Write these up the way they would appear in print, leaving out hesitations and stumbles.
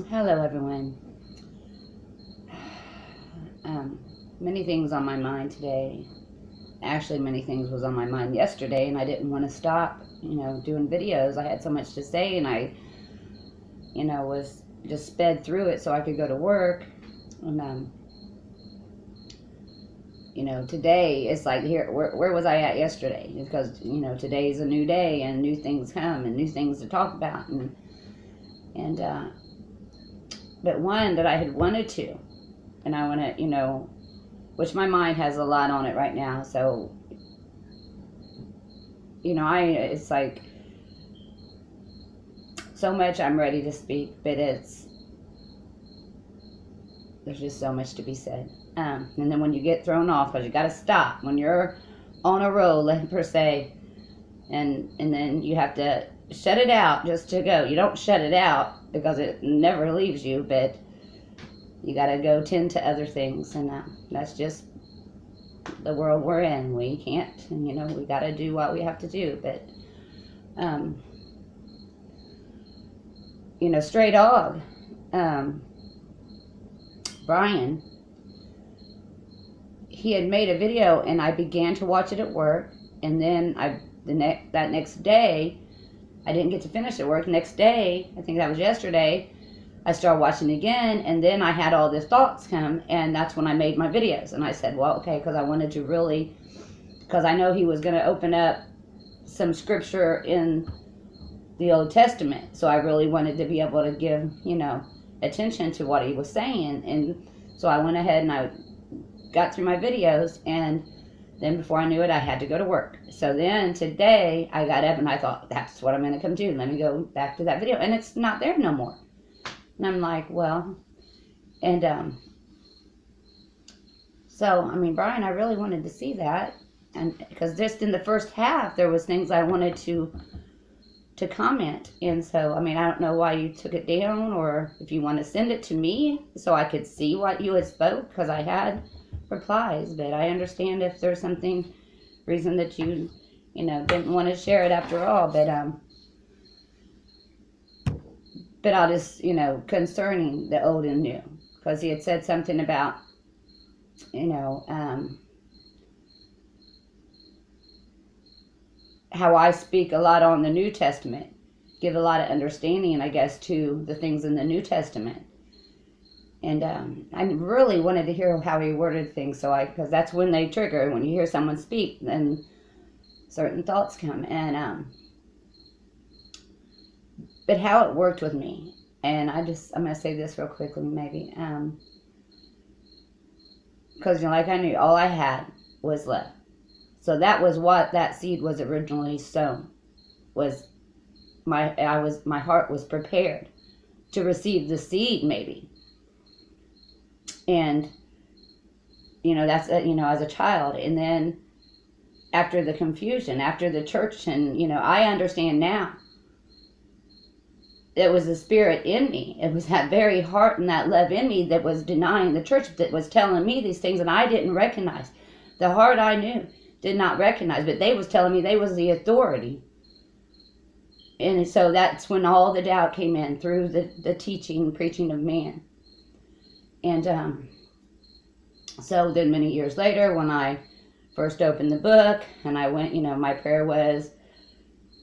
Hello, everyone. Many things on my mind today. Actually, many things was on my mind yesterday, and I didn't want to stop, doing videos. I had so much to say, and I, was just sped through it so I could go to work. And, today it's like here, where was I at yesterday? Because, today's a new day, and new things come, and new things to talk about, and but one that I had wanted to, and I want to, which my mind has a lot on it right now. So, it's like so much I'm ready to speak, but there's just so much to be said. And then when you get thrown off, because you got to stop when you're on a roll, per se, and then you have to shut it out just to go. You don't shut it out because it never leaves you, but you got to go tend to other things, and that's just the world we're in. We can't, and we got to do what we have to do. But Stray Dog, Brian, he had made a video, and I began to watch it at work, and then that next day, I didn't get to finish at work. Next day, I think that was yesterday, I started watching again, and then I had all these thoughts come, and that's when I made my videos. And I said, well, okay, because I wanted to really, because I know he was going to open up some scripture in the Old Testament, so I really wanted to be able to give, attention to what he was saying. And so I went ahead and I got through my videos, and then before I knew it, I had to go to work. So then today I got up and I thought, that's what I'm going to come do. Let me go back to that video, and it's not there no more. And I'm like, well, and so, Brian, I really wanted to see that, and because just in the first half, there was things I wanted to comment, and so, I don't know why you took it down, or if you want to send it to me so I could see what you had spoke, because I had replies, but I understand if there's reason that you, didn't want to share it after all, but I'll just, concerning the old and new, because he had said something about, how I speak a lot on the New Testament, give a lot of understanding, I guess, to the things in the New Testament. And I really wanted to hear how he worded things, because that's when they trigger. When you hear someone speak, then certain thoughts come. And but how it worked with me, and I'm going to say this real quickly, maybe, because like I knew all I had was left. So that was what that seed was originally sown. Was my heart was prepared to receive the seed, maybe. And that's as a child, and then after the confusion, after the church, and I understand now. It was the spirit in me. It was that very heart and that love in me that was denying the church, that was telling me these things, and I didn't recognize. The heart I knew did not recognize, but they was telling me they was the authority. And so that's when all the doubt came in through the teaching, preaching of man. And so then many years later, when I first opened the book and I went, my prayer was,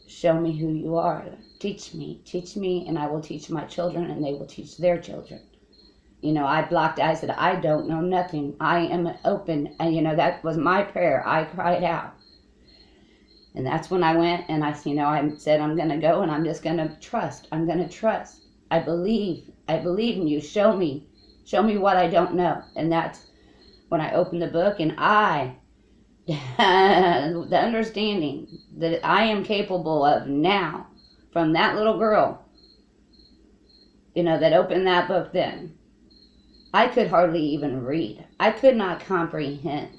show me who you are. Teach me, and I will teach my children, and they will teach their children. I said, I don't know nothing. I am open. And, that was my prayer. I cried out. And that's when I went and I said, I'm going to go, and I'm just going to trust. I'm going to trust. I believe in you. Show me what I don't know. And that's when I opened the book, and the understanding that I am capable of now, from that little girl, that opened that book then. I could hardly even read. I could not comprehend.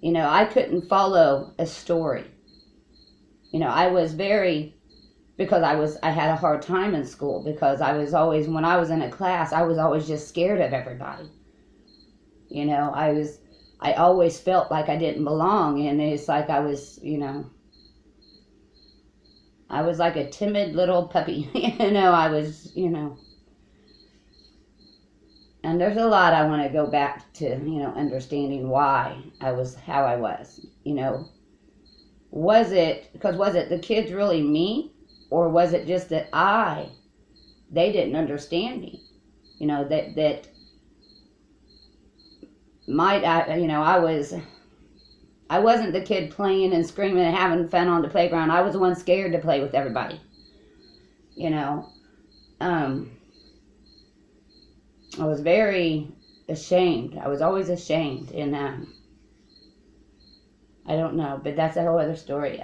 I couldn't follow a story. I was because I had a hard time in school, because I was always, when I was in a class, I was always just scared of everybody. I always felt like I didn't belong, and it's like I was, I was like a timid little puppy, I was, And there's a lot I want to go back to, understanding why I was how I was. Was it the kids really me? Or was it just that they didn't understand me? That I wasn't the kid playing and screaming and having fun on the playground. I was the one scared to play with everybody. I was very ashamed. I was always ashamed, and I don't know, but that's a whole other story.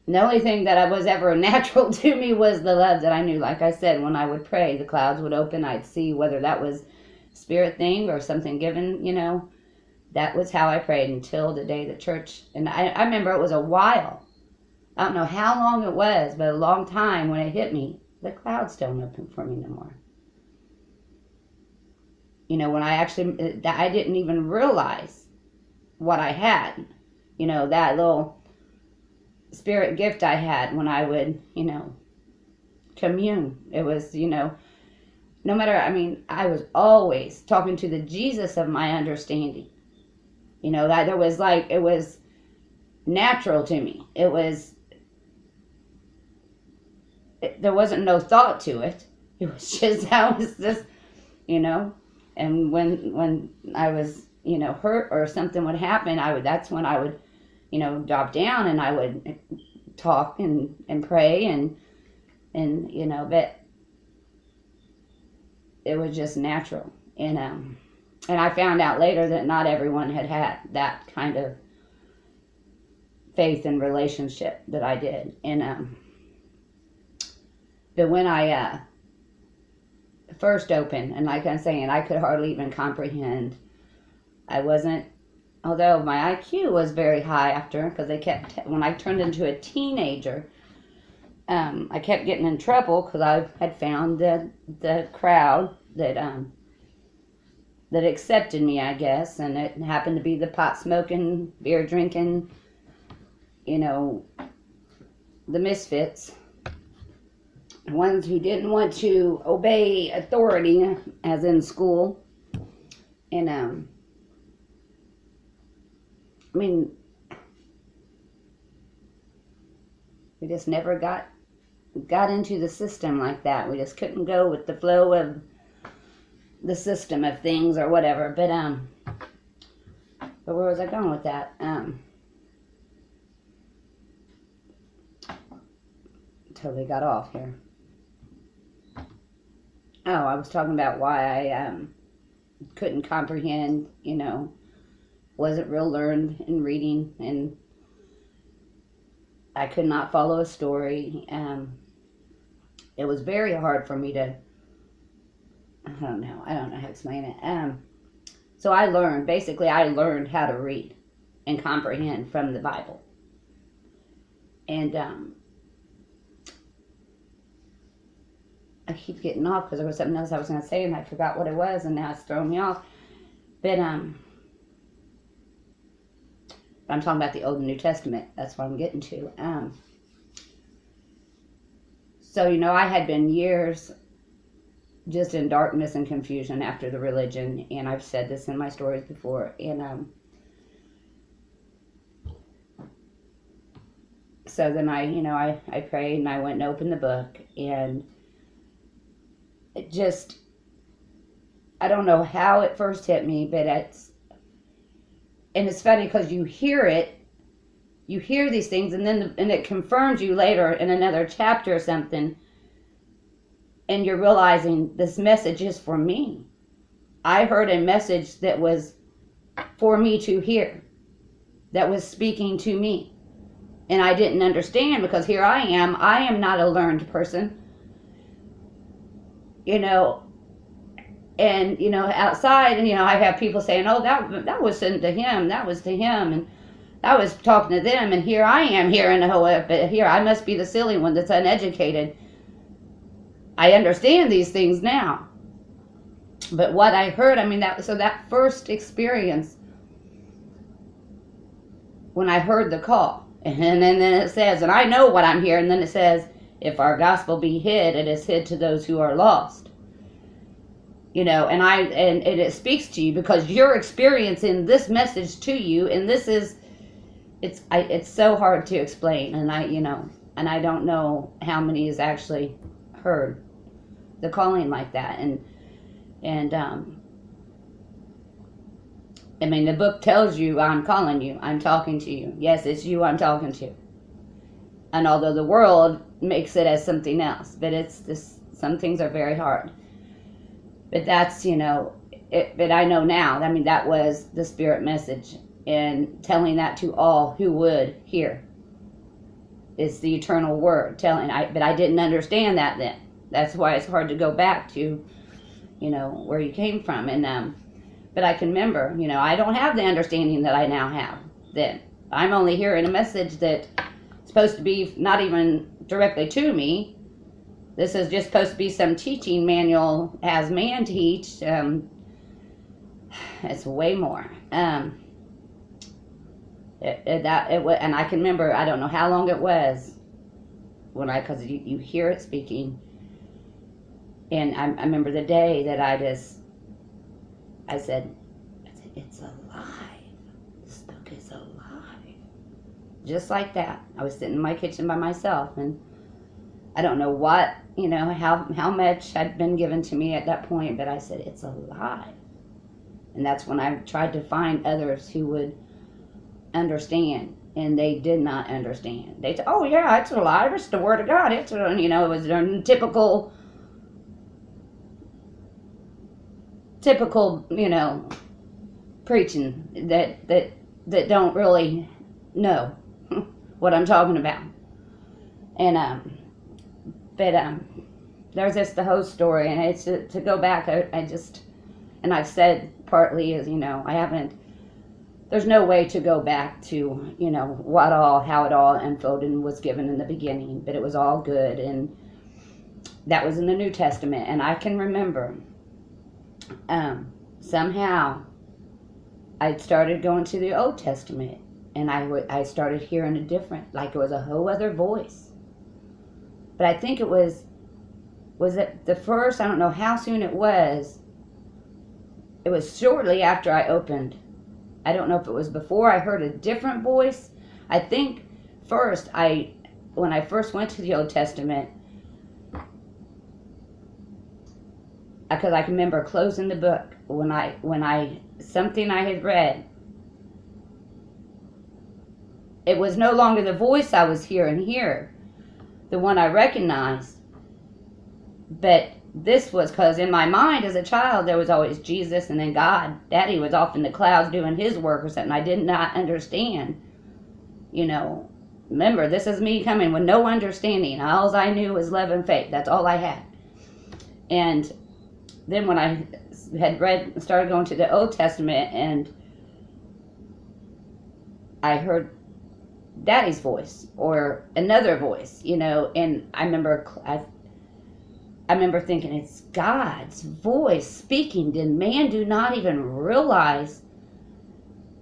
The only thing that was ever natural to me was the love that I knew. Like I said, when I would pray, the clouds would open. I'd see whether that was a spirit thing or something given, That was how I prayed until the day the church, and I remember it was a while. I don't know how long it was, but a long time when it hit me, the clouds don't open for me no more. When I didn't even realize what I had, that little spirit gift I had when I would, commune. It was, no matter, I was always talking to the Jesus of my understanding. That there was it was natural to me. There wasn't no thought to it. It was just how it was just, and when I was, hurt or something would happen, that's when I would, drop down and I would talk and pray and but it was just natural. And I found out later that not everyone had that kind of faith and relationship that I did. And but when I first opened, and like I'm saying, I could hardly even comprehend. I wasn't, although my IQ was very high after, because when I turned into a teenager, I kept getting in trouble because I had found the crowd that accepted me, I guess, and it happened to be the pot smoking, beer drinking, the misfits, the ones who didn't want to obey authority, as in school. And we just never got into the system like that. We just couldn't go with the flow of the system of things or whatever. But where was I going with that? Totally got off here. Oh, I was talking about why I couldn't comprehend, wasn't real learned in reading, and I could not follow a story. It was very hard for me to, I don't know how to explain it. So I learned how to read and comprehend from the Bible. And I keep getting off because there was something else I was going to say and I forgot what it was, and now it's throwing me off. But I'm talking about the Old and New Testament. That's what I'm getting to. So, I had been years just in darkness and confusion after the religion, and I've said this in my stories before. And so then I prayed and I went and opened the book, and it just, I don't know how it first hit me, but it's funny because you hear these things, and then and it confirms you later in another chapter or something, and you're realizing this message is for me. I heard a message that was for me to hear, that was speaking to me, and I didn't understand because here I am not a learned person, and outside, and I have people saying, oh, that was sent to him, that was to him, and I was talking to them, and here I am hearing the whole, but here I must be the silly one that's uneducated. I understand these things now, but what I heard, that first experience when I heard the call, and then it says, and I know what I'm hearing, and then it says, if our gospel be hid, it is hid to those who are lost. and it speaks to you because you're experiencing this message to you, and this is, it's so hard to explain, and I don't know how many has actually heard the calling like that, and I mean, the book tells you, I'm calling you, I'm talking to you. Yes, it's you I'm talking to. And although the world makes it as something else, but it's this, some things are very hard. But that's, but I know now, I mean, that was the Spirit message, and telling that to all who would hear. It's the eternal word but I didn't understand that then. That's why it's hard to go back to, where you came from. And, but I can remember, I don't have the understanding that I now have then. I'm only hearing a message that's supposed to be not even directly to me. This is just supposed to be some teaching manual as man teach. It's way more. And I can remember, I don't know how long it was because you hear it speaking. And I remember the day that I said, it's alive. This book is alive. Just like that. I was sitting in my kitchen by myself, and I don't know what, how much had been given to me at that point, but I said, it's alive. And that's when I tried to find others who would understand, and they did not understand. They said, oh yeah, it's alive, it's the Word of God. It's, it was their typical, preaching that don't really know what I'm talking about. And there's just the whole story, and it's to go back. And I've said partly is, there's no way to go back to, how it all unfolded and was given in the beginning, but it was all good, and that was in the New Testament. And I can remember, somehow I started going to the Old Testament, and I started hearing a different, like it was a whole other voice. But I think it was it the first, I don't know how soon it was shortly after I opened. I don't know if it was before I heard a different voice. I think first, when I first went to the Old Testament, because I can remember closing the book when something I had read, it was no longer the voice I was hearing here, the one I recognized, but this was because in my mind as a child there was always Jesus and then God. Daddy was off in the clouds doing his work or something. I did not understand. Remember, this is me coming with no understanding. All I knew was love and faith. That's all I had. And then when I had started going to the Old Testament, and I heard Daddy's voice or another voice, and I remember thinking, it's God's voice speaking. Did man do not even realize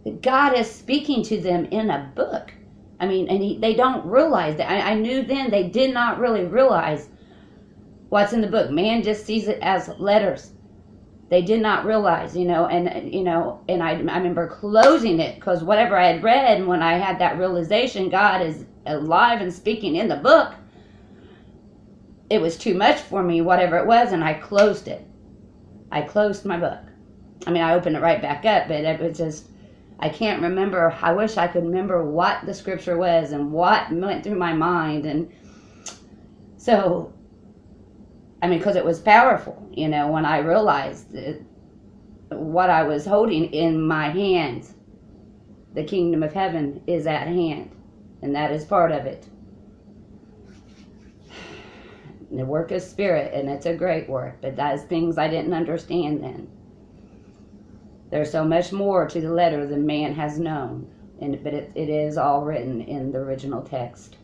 that God is speaking to them in a book? I mean, and they don't realize that. I knew then they did not really realize what's in the book. Man just sees it as letters. They did not realize, and I remember closing it because whatever I had read, and when I had that realization, God is alive and speaking in the book, it was too much for me, whatever it was, and I closed it. I closed my book. I mean, I opened it right back up, but it was just, I can't remember. I wish I could remember what the scripture was and what went through my mind. And so, I mean, because it was powerful, when I realized what I was holding in my hands. The kingdom of heaven is at hand, and that is part of it. The work of Spirit, and it's a great work, but that's things I didn't understand then. There's so much more to the letter than man has known, but it is all written in the original text.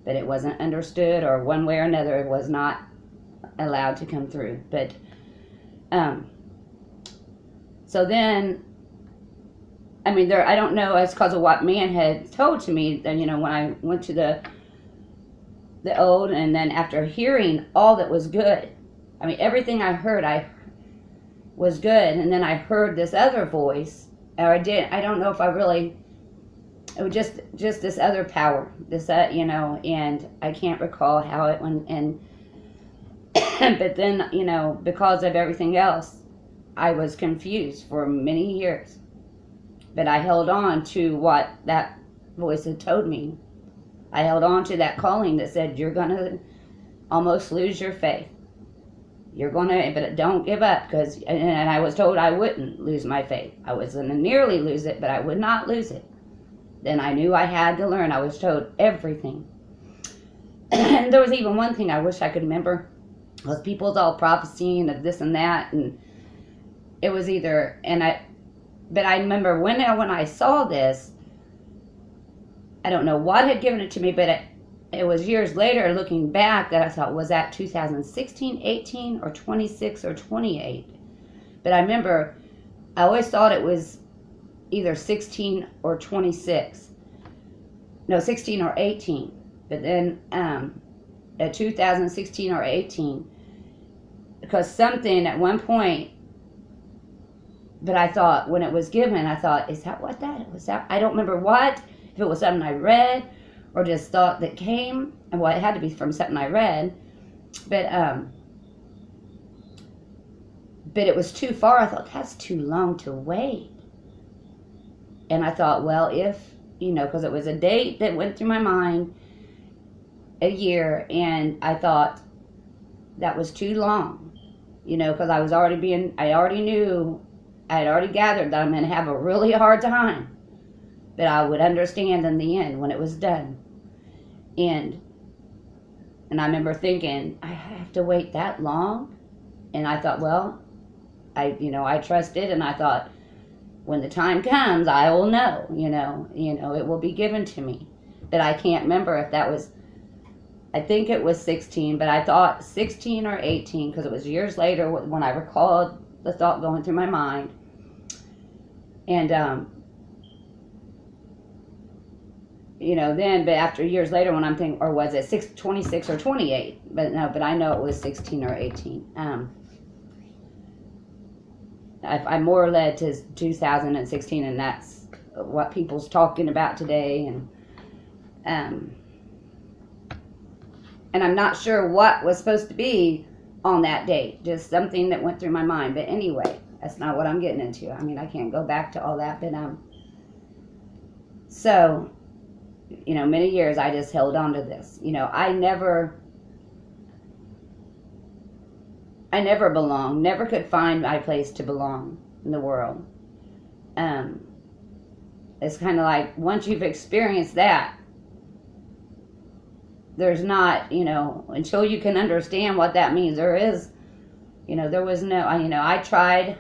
But it wasn't understood, or one way or another, it was not allowed to come through. But so then, I mean, I don't know, it's because of what man had told to me. Then when I went to the old, and then after hearing all that was good, I mean, everything I heard, was good. And then I heard this other voice, or I don't know if I really, it was just this other power, this, and I can't recall how it went, and, but then, because of everything else, I was confused for many years. But I held on to what that voice had told me. I held on to that calling that said, you're going to almost lose your faith. You're going to, but don't give up, and I was told I wouldn't lose my faith. I was going to nearly lose it, but I would not lose it. Then I knew I had to learn. I was told everything. And there was even one thing I wish I could remember, was people's all prophesying of this and that, and it was either, but I remember when I saw this, I don't know what had given it to me, but it was years later looking back that I thought, was that 2016, 18, or 26 or 28? But I remember I always thought it was either 16 or 26. No, 16 or 18. But then at 2016 or 18, because something at one point, but I thought when it was given, I thought, is that what that was? That I don't remember what, if it was something I read or just thought that came, and well, it had to be from something I read, but it was too far. I thought, that's too long to wait. And I thought, well, if, because it was a date that went through my mind, a year, and I thought that was too long, because I already knew, I had already gathered that I'm going to have a really hard time, but I would understand in the end when it was done. And I remember thinking, I have to wait that long? And I thought, well, I trusted, and I thought, when the time comes, I will know, it will be given to me. But I can't remember if that was, I think it was 16, but I thought 16 or 18, because it was years later when I recalled the thought going through my mind. And, then, but after years later when I'm thinking, or was it 26 or 28? But no, but I know it was 16 or 18. I'm more led to 2016, and that's what people's talking about today. And I'm not sure what was supposed to be on that date, just something that went through my mind. But anyway, that's not what I'm getting into. I mean, I can't go back to all that, but so, many years I just held on to this. I never belonged, never could find my place to belong in the world. It's kind of like, once you've experienced that, there's not, until you can understand what that means, there was no, I tried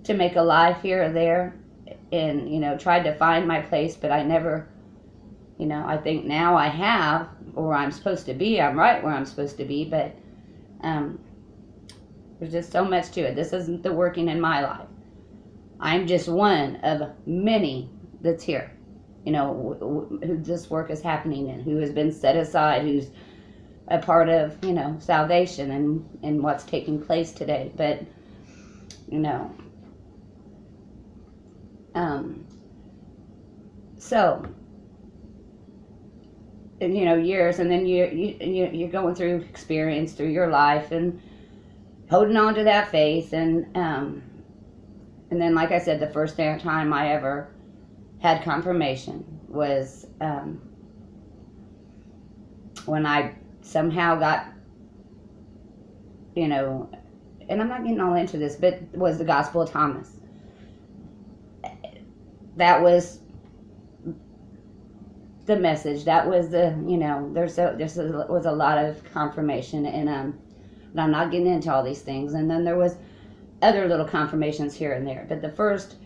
to make a life here or there, and, tried to find my place, but I never, I think now I have where I'm supposed to be. I'm right where I'm supposed to be, but there's just so much to it. This isn't the working in my life. I'm just one of many that's here, who this work is happening in, who has been set aside, who's a part of, salvation and what's taking place today. But, so, and, years, and then you're going through experience through your life and holding on to that faith, and then, like I said, the first time I ever had confirmation was when I somehow got, and I'm not getting all into this, but was the Gospel of Thomas. That was the message. That was the, was a lot of confirmation, and but I'm not getting into all these things. And then there was other little confirmations here and there. But the first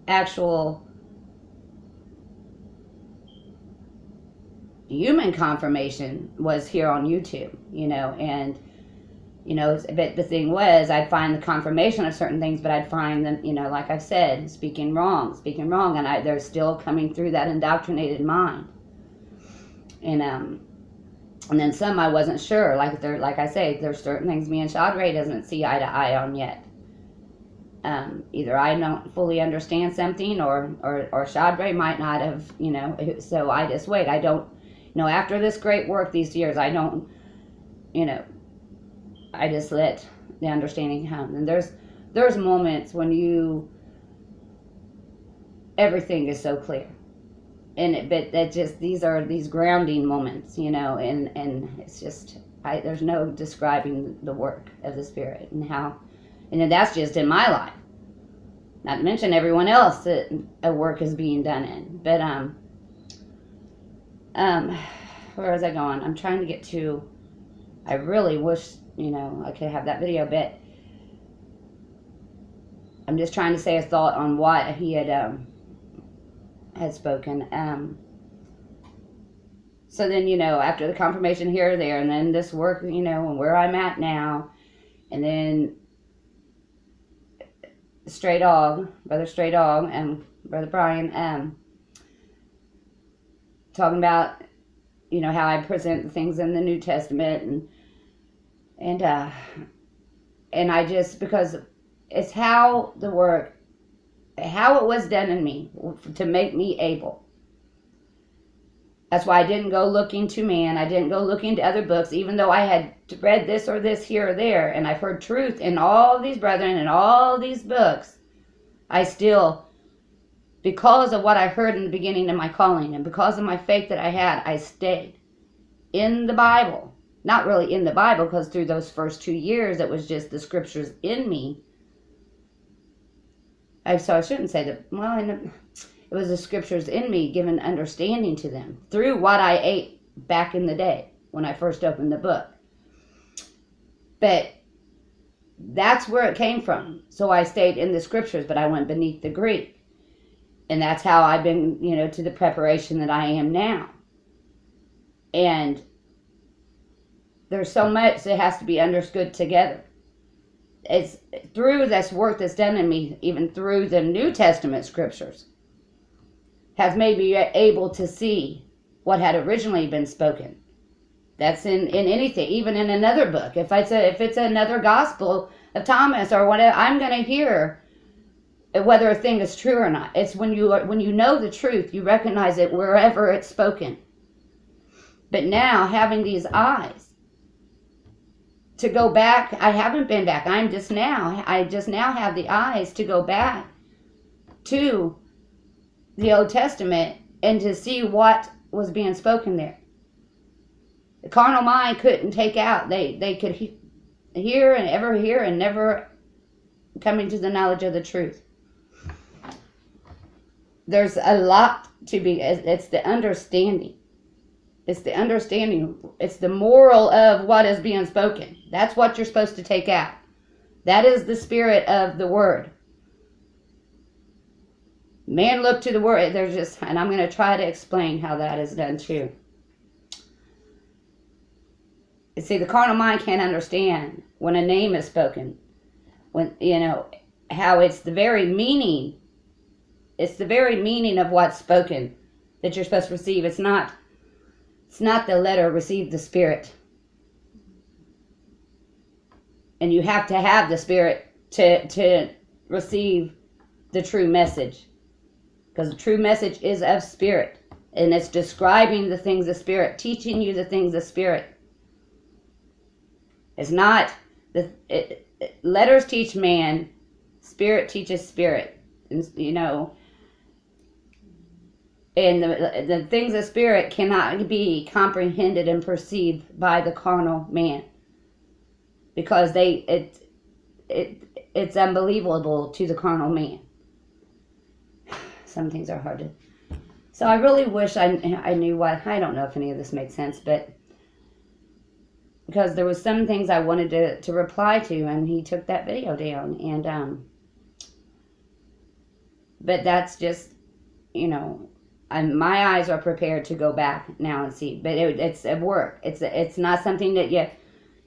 actual human confirmation was here on YouTube, and, but the thing was, I'd find the confirmation of certain things, but I'd find them, like I said, speaking wrong, and they're still coming through that indoctrinated mind. And then some I wasn't sure, like I say, there's certain things me and Shadre doesn't see eye to eye on yet. Either I don't fully understand something, or Shadre might not have, so I just wait. I don't, after this great work these years, I don't, I just let the understanding come. And there's moments when everything is so clear. But that just, these are these grounding moments, and it's just, there's no describing the work of the Spirit and how, and that's just in my life. Not to mention everyone else that a work is being done in. But where was I going? I'm trying to get to. I really wish I could have that video, but I'm just trying to say a thought on what he had spoken. So then after the confirmation here or there, and then this work, and where I'm at now, and then Brother Stray Dog, and Brother Brian, talking about, how I present the things in the New Testament, and I just, because it's how the work, how it was done in me to make me able. That's why I didn't go looking to man. I didn't go looking to other books, even though I had read this or this here or there, and I've heard truth in all these brethren and all these books. I still, because of what I heard in the beginning of my calling, and because of my faith that I had, I stayed in the Bible. Not really in the Bible, because through those first 2 years, it was just the scriptures in me. So I shouldn't say that. Well, it was the scriptures in me, given understanding to them through what I ate back in the day when I first opened the book. But that's where it came from. So I stayed in the scriptures, but I went beneath the Greek. And that's how I've been, to the preparation that I am now. And there's so much that has to be understood together. It's through this work that's done in me, even through the New Testament scriptures, has made me able to see what had originally been spoken. That's in anything, even in another book. If it's another gospel of Thomas or whatever, I'm going to hear whether a thing is true or not. It's when you know the truth, you recognize it wherever it's spoken. But now, having these eyes to go back, I haven't been back. I just now have the eyes to go back to the Old Testament and to see what was being spoken there. The carnal mind couldn't take out. They could hear and never come into the knowledge of the truth. There's a lot to be. It's the understanding. It's the understanding. It's the moral of what is being spoken. That's what you're supposed to take out. That is the spirit of the word. Man, look to the word. And I'm going to try to explain how that is done too. You see, the carnal mind can't understand when a name is spoken. When, how it's the very meaning. It's the very meaning of what's spoken that you're supposed to receive. It's not the letter, receive the spirit. And you have to have the spirit to receive the true message. Because the true message is of spirit. And it's describing the things of spirit, teaching you the things of spirit. It's not, letters teach man, spirit teaches spirit. And, and the things of spirit cannot be comprehended and perceived by the carnal man. Because it's unbelievable to the carnal man. Some things are hard to. So I really wish I knew what. I don't know if any of this makes sense, but because there was some things I wanted to reply to, and he took that video down, and but that's just, my eyes are prepared to go back now and see. But it's a work. It's not something that you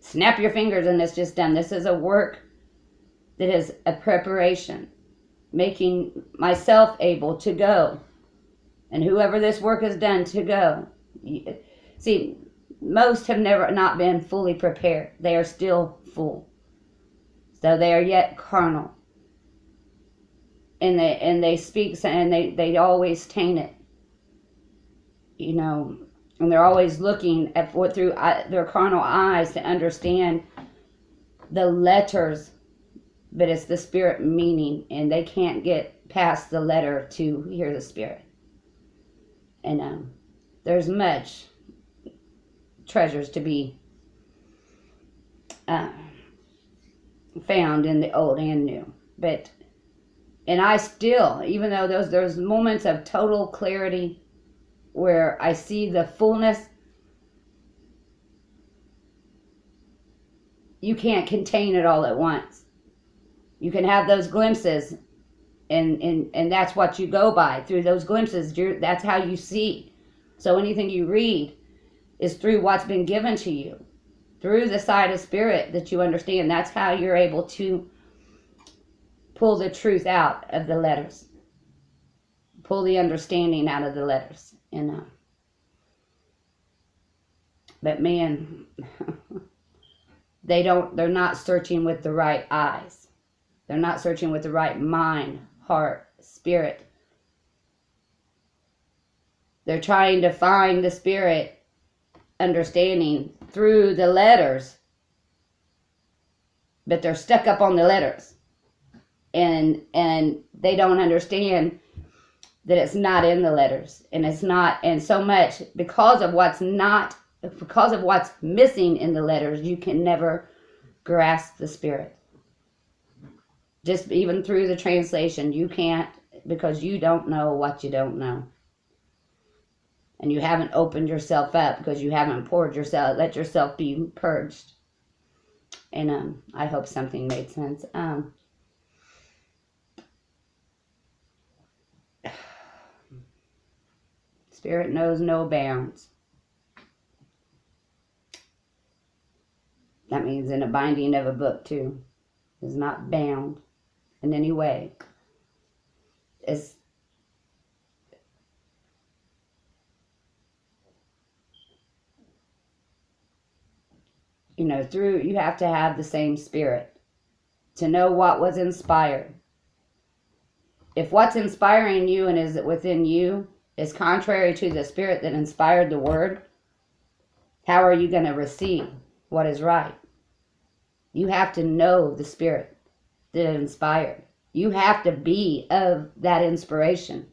snap your fingers and it's just done. This is a work that is a preparation, making myself able to go, and whoever this work is done to go. See, most have never not been fully prepared. They are still full. So they are yet carnal. and they speak, and they always taint it, you know, and they're always looking at what through their carnal eyes to understand the letters, but it's the spirit meaning, and they can't get past the letter to hear the spirit. And there's much treasures to be found in the old and new, and I still, even though there's moments of total clarity where I see the fullness, you can't contain it all at once. You can have those glimpses, and that's what you go by. Through those glimpses, that's how you see. So anything you read is through what's been given to you, through the side of spirit that you understand. That's how you're able to pull the truth out of the letters, pull the understanding out of the letters. But man, they're not searching with the right eyes. They're not searching with the right mind, heart, spirit. They're trying to find the spirit understanding through the letters, but they're stuck up on the letters, and they don't understand that it's not in the letters, and it's not, and so much because of what's missing in the letters, you can never grasp the spirit. Just even through the translation, you can't, because you don't know what you don't know. And you haven't opened yourself up, because you haven't let yourself be purged. And I hope something made sense. Spirit knows no bounds. That means in a binding of a book too. Is not bound in any way. It's you have to have the same spirit to know what was inspired. If what's inspiring you and is within you is contrary to the spirit that inspired the word, how are you going to receive what is right? You have to know the spirit that inspired. You have to be of that inspiration.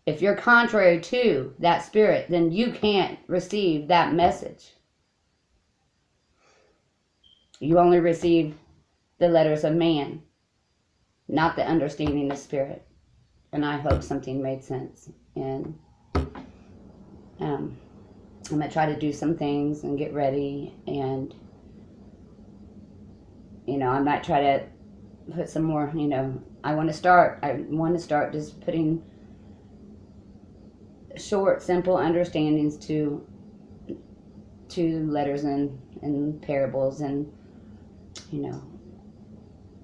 If you're contrary to that spirit, then you can't receive that message. You only receive the letters of man, not the understanding of spirit. And I hope something made sense. And I'm going to try to do some things and get ready. And, I might try to put some more, I want to start just putting short, simple understandings to letters and parables. And, you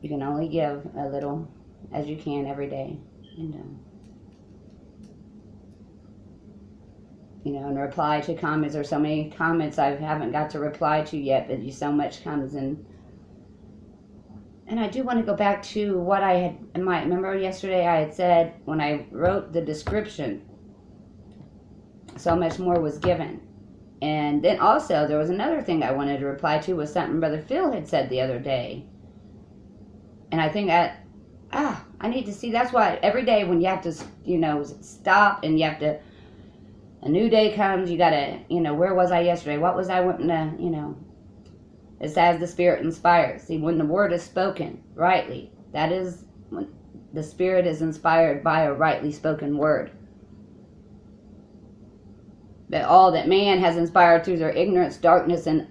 can only give a little as you can every day. And, in reply to comments, there's so many comments I haven't got to reply to yet, but so much comes in. And I do want to go back to what I remember yesterday I had said when I wrote the description, so much more was given. And then also there was another thing I wanted to reply to, was something Brother Phil had said the other day. And I think that, I need to see, that's why every day when you have to, stop and you have to, a new day comes, you gotta, where was I yesterday? What was I wanting to, it's as the Spirit inspires. See, when the word is spoken rightly, that is when the Spirit is inspired by a rightly spoken word. But all that man has inspired through their ignorance, darkness, and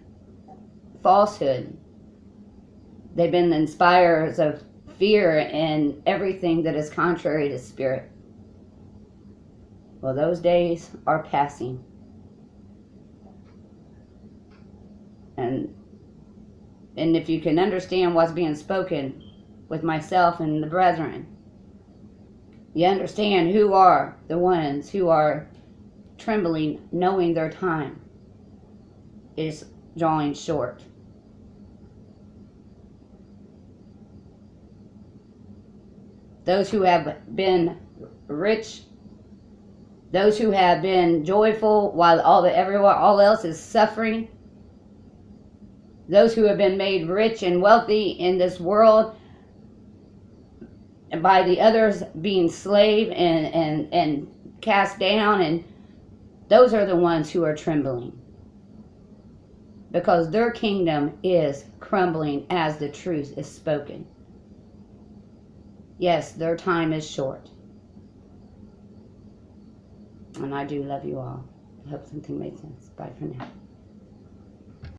falsehood, they've been the inspirers of fear and everything that is contrary to spirit. Well, those days are passing. And if you can understand what's being spoken with myself and the brethren, you understand who are the ones who are trembling, knowing their time is drawing short. those who have been rich, those who have been joyful while all else is suffering, those who have been made rich and wealthy in this world and by the others being slave and cast down, and those are the ones who are trembling, because their kingdom is crumbling as the truth is spoken. Yes, their time is short. And I do love you all. I hope something made sense. Bye for now.